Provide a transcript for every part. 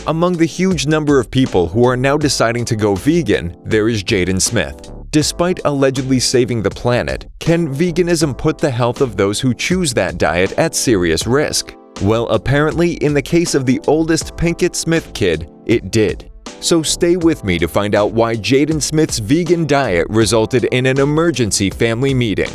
Among the huge number of people who are now deciding to go vegan, there is Jaden Smith. Despite allegedly saving the planet, can veganism put the health of those who choose that diet at serious risk? Well, apparently, in the case of the oldest Pinkett-Smith kid, it did. So stay with me to find out why Jaden Smith's vegan diet resulted in an emergency family meeting.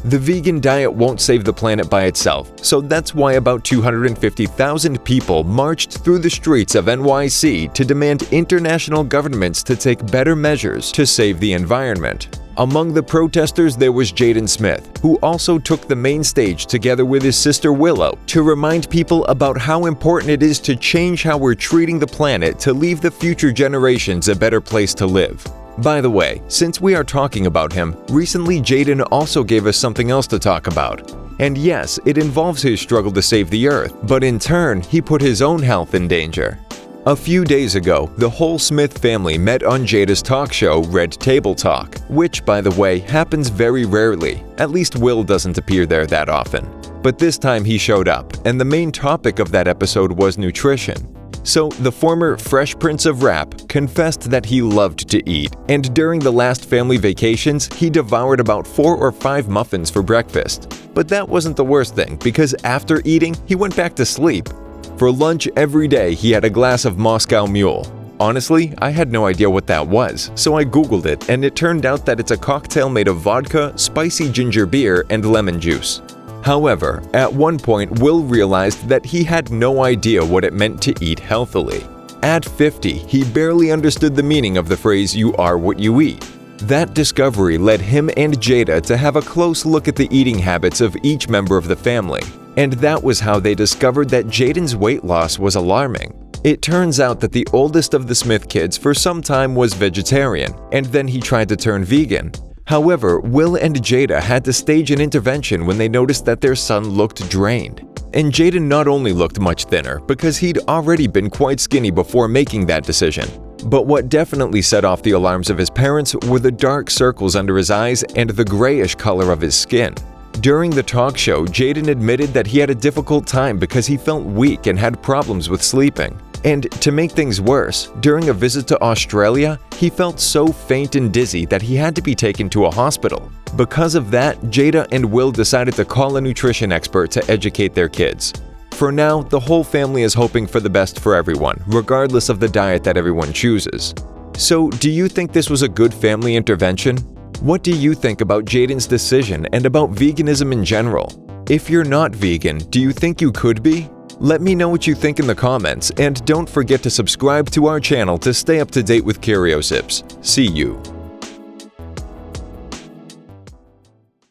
The vegan diet won't save the planet by itself, so that's why about 250,000 people marched through the streets of NYC to demand international governments to take better measures to save the environment. Among the protesters there was Jaden Smith, who also took the main stage together with his sister Willow to remind people about how important it is to change how we're treating the planet to leave the future generations a better place to live. By the way, since we are talking about him, recently Jaden also gave us something else to talk about. And yes, it involves his struggle to save the Earth, but in turn, he put his own health in danger. A few days ago, the whole Smith family met on Jada's talk show Red Table Talk, which, by the way, happens very rarely. At least Will doesn't appear there that often. But this time he showed up, and the main topic of that episode was nutrition. So, the former Fresh Prince of Rap confessed that he loved to eat, and during the last family vacations, he devoured about 4 or 5 muffins for breakfast. But that wasn't the worst thing, because after eating, he went back to sleep. For lunch every day, he had a glass of Moscow Mule. Honestly, I had no idea what that was, so I googled it, and it turned out that it's a cocktail made of vodka, spicy ginger beer, and lemon juice. However, at one point, Will realized that he had no idea what it meant to eat healthily. At 50, he barely understood the meaning of the phrase "you are what you eat." That discovery led him and Jada to have a close look at the eating habits of each member of the family. And that was how they discovered that Jaden's weight loss was alarming. It turns out that the oldest of the Smith kids for some time was vegetarian, and then he tried to turn vegan. However, Will and Jada had to stage an intervention when they noticed that their son looked drained. And Jaden not only looked much thinner, because he'd already been quite skinny before making that decision. But what definitely set off the alarms of his parents were the dark circles under his eyes and the grayish color of his skin. During the talk show, Jaden admitted that he had a difficult time because he felt weak and had problems with sleeping. And to make things worse, during a visit to Australia, he felt so faint and dizzy that he had to be taken to a hospital. Because of that, Jada and Will decided to call a nutrition expert to educate their kids. For now, the whole family is hoping for the best for everyone, regardless of the diet that everyone chooses. So, do you think this was a good family intervention? What do you think about Jaden's decision and about veganism in general? If you're not vegan, do you think you could be? Let me know what you think in the comments, and don't forget to subscribe to our channel to stay up to date with Curiosips. See you.